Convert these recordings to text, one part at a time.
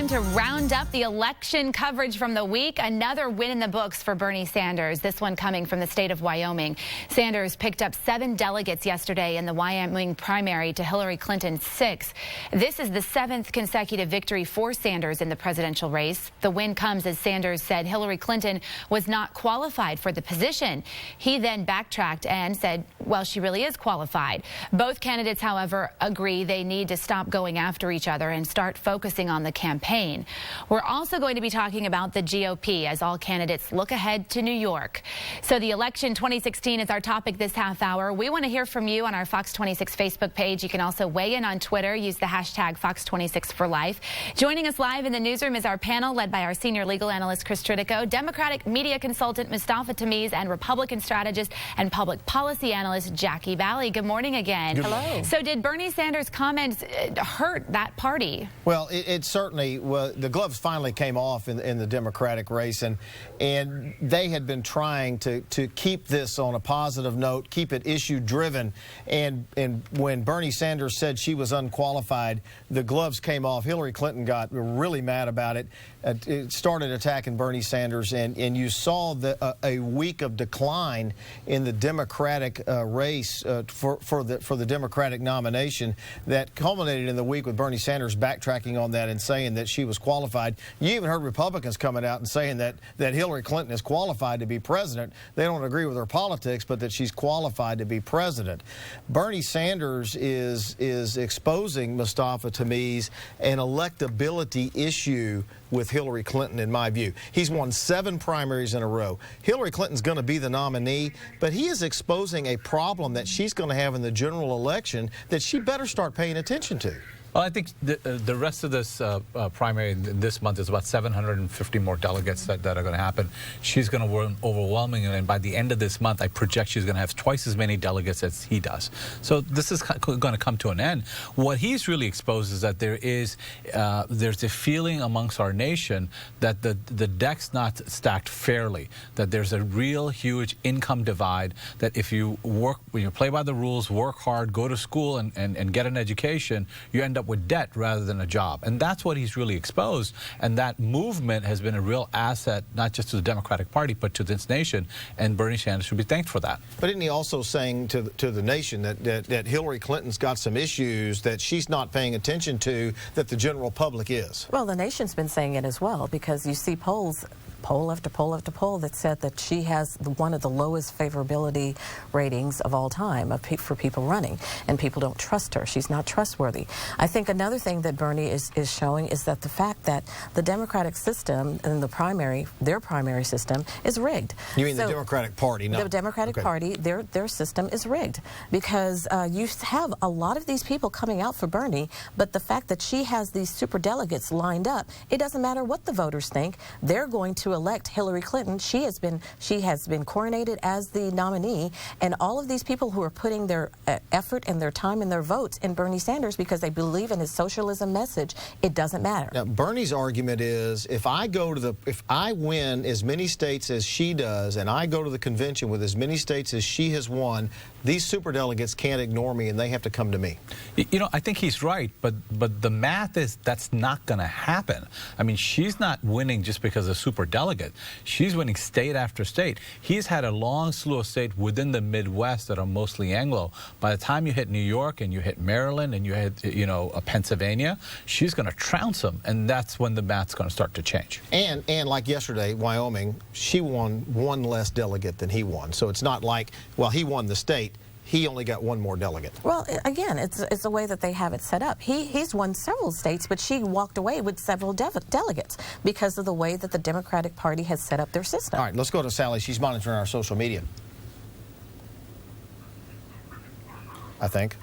time to round up the election coverage from the week. Another win in the books for Bernie Sanders, this one coming from the state of Wyoming. Sanders picked up 7 delegates yesterday in the Wyoming primary to Hillary Clinton's 6. This is the 7th consecutive victory for Sanders in the presidential race. The win comes as Sanders said Hillary Clinton was not qualified for the position. He then backtracked and said, well, she really is qualified. Both candidates, however, agree they need to stop going after each other and start focusing on the campaign. We're also going to be talking about the GOP as all candidates look ahead to New York. So the election 2016 is our topic this half hour. We want to hear from you on our Fox 26 Facebook page. You can also weigh in on Twitter. Use the hashtag Fox26for Life. Joining us live in the newsroom is our panel led by our senior legal analyst Chris Tritico, Democratic media consultant Mustafa Tamiz, and Republican strategist and public policy analyst Jackie Valley. Good morning again. Hello. So did Bernie Sanders' comments hurt that party? Well, it certainly, the gloves finally came off in the Democratic race, and they had been trying to keep this on a positive note, keep it issue-driven, and when Bernie Sanders said she was unqualified, the gloves came off. Hillary Clinton got really mad about it. It started attacking Bernie Sanders, and you saw a week of decline in the Democratic race for the Democratic nomination that culminated in the week with Bernie Sanders backtracking on that and saying that she was qualified. You even heard Republicans coming out and saying that Hillary Clinton is qualified to be president. They don't agree with her politics, but that she's qualified to be president. Bernie Sanders is exposing, Mustafa Tamiz, an electability issue with Hillary Clinton, in my view. He's won 7 primaries in a row. Hillary Clinton's going to be the nominee, but he is exposing a problem that she's going to have in the general election that she better start paying attention to. Well, I think the rest of this primary this month is about 750 more delegates that are going to happen. She's going to win overwhelmingly, and by the end of this month, I project she's going to have twice as many delegates as he does. So this is going to come to an end. What he's really exposed is that there's a feeling amongst our nation that the deck's not stacked fairly, that there's a real huge income divide, that if you work, when you play by the rules, work hard, go to school and get an education, you end up with debt rather than a job. And that's what he's really exposed. And that movement has been a real asset, not just to the Democratic Party, but to this nation. And Bernie Sanders should be thanked for that. But isn't he also saying to the nation that Hillary Clinton's got some issues that she's not paying attention to that the general public is? Well, the nation's been saying it as well, because you see poll after poll after poll that said that she has one of the lowest favorability ratings of all time for people running, and people don't trust her. She's not trustworthy. I think another thing that Bernie is showing is that the fact that the Democratic system and their primary system is rigged. You mean the Democratic Party? The Democratic Party, their system is rigged, because you have a lot of these people coming out for Bernie, but the fact that she has these super delegates lined up, it doesn't matter what the voters think. They're going to elect Hillary Clinton. She has been coronated as the nominee, and all of these people who are putting their effort and their time and their votes in Bernie Sanders because they believe in his socialism message, it doesn't matter. Now, Bernie's argument is if I win as many states as she does, and I go to the convention with as many states as she has won, these superdelegates can't ignore me and they have to come to me. You know, I think he's right, but the math is that's not going to happen. I mean, she's not winning just because of superdelegate. She's winning state after state. He's had a long slew of states within the Midwest that are mostly Anglo. By the time you hit New York and you hit Maryland and you hit, Pennsylvania, she's going to trounce him, and that's when the math's going to start to change. And like yesterday, Wyoming, she won 1 less delegate than he won. So it's not like, well, he won the state, he only got 1 more delegate. Well, again, it's the way that they have it set up. He's won several states, but she walked away with several delegates because of the way that the Democratic Party has set up their system. All right, let's go to Sally. She's monitoring our social media, I think.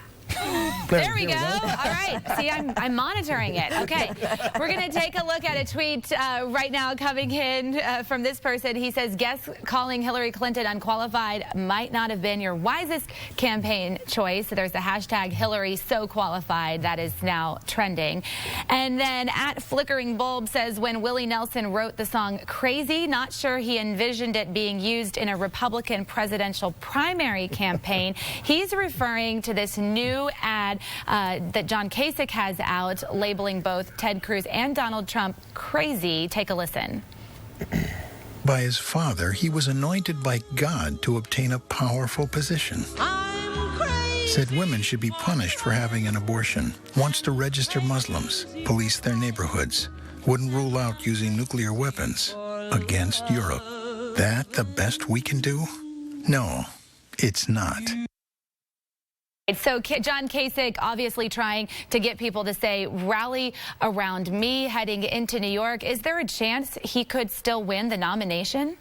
There we go. All right. See, I'm monitoring it. Okay. We're going to take a look at a tweet right now coming in from this person. He says, guess calling Hillary Clinton unqualified might not have been your wisest campaign choice. There's the hashtag Hillary so qualified that is now trending. And then at Flickering Bulb says, when Willie Nelson wrote the song Crazy, not sure he envisioned it being used in a Republican presidential primary campaign. He's referring to this new ad ad that John Kasich has out labeling both Ted Cruz and Donald Trump crazy. Take a listen. By his father, he was anointed by God to obtain a powerful position. Said women should be punished for having an abortion. Wants to register Muslims, police their neighborhoods. Wouldn't rule out using nuclear weapons against Europe. That the best we can do? No, it's not. So John Kasich obviously trying to get people to say, rally around me heading into New York. Is there a chance he could still win the nomination?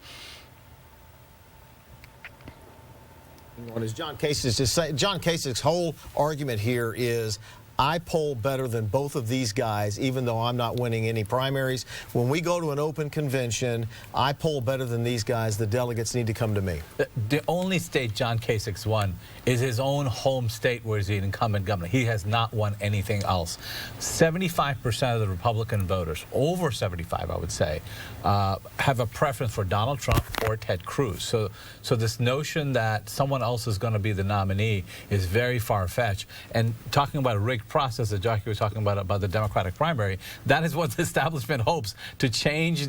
What is John Kasich just saying? John Kasich's whole argument here is, I poll better than both of these guys, even though I'm not winning any primaries. When we go to an open convention, I poll better than these guys. The delegates need to come to me. The only state John Kasich's won is his own home state where he's the incumbent governor. He has not won anything else. 75% of the Republican voters, over 75 I would say, have a preference for Donald Trump or Ted Cruz. So this notion that someone else is going to be the nominee is very far-fetched. And talking about a rigged process that Jackie was talking about the Democratic primary, that is what the establishment hopes, to change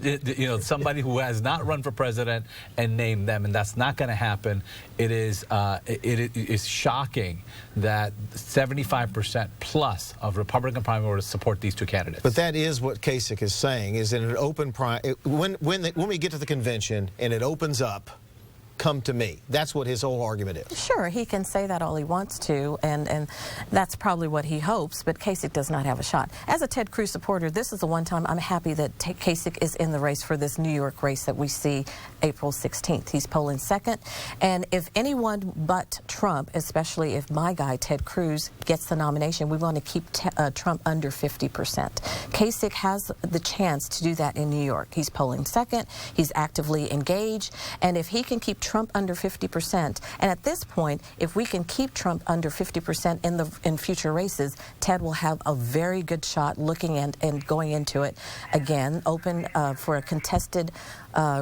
somebody who has not run for president and name them, and that's not going to happen. It is shocking that 75% plus of Republican primary voters support these two candidates. But that is what Kasich is saying, is in an open primary, when we get to the convention and it opens up, come to me. That's what his whole argument is. Sure, he can say that all he wants to, and that's probably what he hopes, but Kasich does not have a shot. As a Ted Cruz supporter, this is the one time I'm happy that Kasich is in the race for this New York race that we see April 16th. He's polling second, and if anyone but Trump, especially if my guy Ted Cruz gets the nomination, we want to keep Trump under 50%. Kasich has the chance to do that in New York. He's polling second, he's actively engaged, and if he can keep Trump under 50%, and at this point, if we can keep Trump under 50% in future races, Ted will have a very good shot looking and going into it again, open for a contested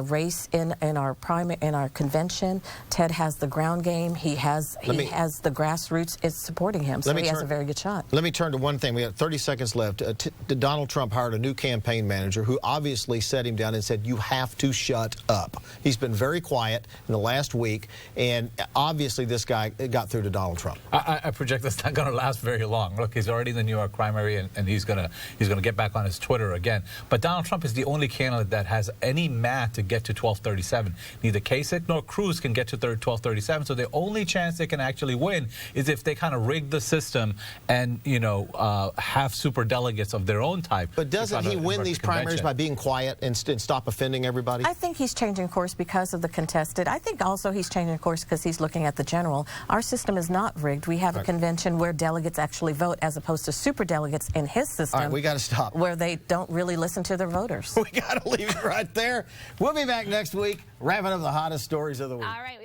race in our convention. Ted has the ground game. He has the grassroots is supporting him, so he has a very good shot. Let me turn to one thing. We have 30 seconds left. Donald Trump hired a new campaign manager who obviously sat him down and said, you have to shut up. He's been very quiet in the last week, and obviously this guy got through to Donald Trump. I project that's not going to last very long. Look, he's already in the New York primary, and he's gonna get back on his Twitter again. But Donald Trump is the only candidate that has any math to get to 1237. Neither Kasich nor Cruz can get to 1237. So the only chance they can actually win is if they kind of rig the system and have super delegates of their own type. But doesn't he win these primaries by being quiet and stop offending everybody? I think he's changing course because of the contested. I think also he's changing course because he's looking at the general. Our system is not rigged. We have a convention where delegates actually vote as opposed to super delegates in his system. All right, we got to stop. Where they don't really listen to their voters. We got to leave it right there. We'll be back next week, wrapping up the hottest stories of the week. All right.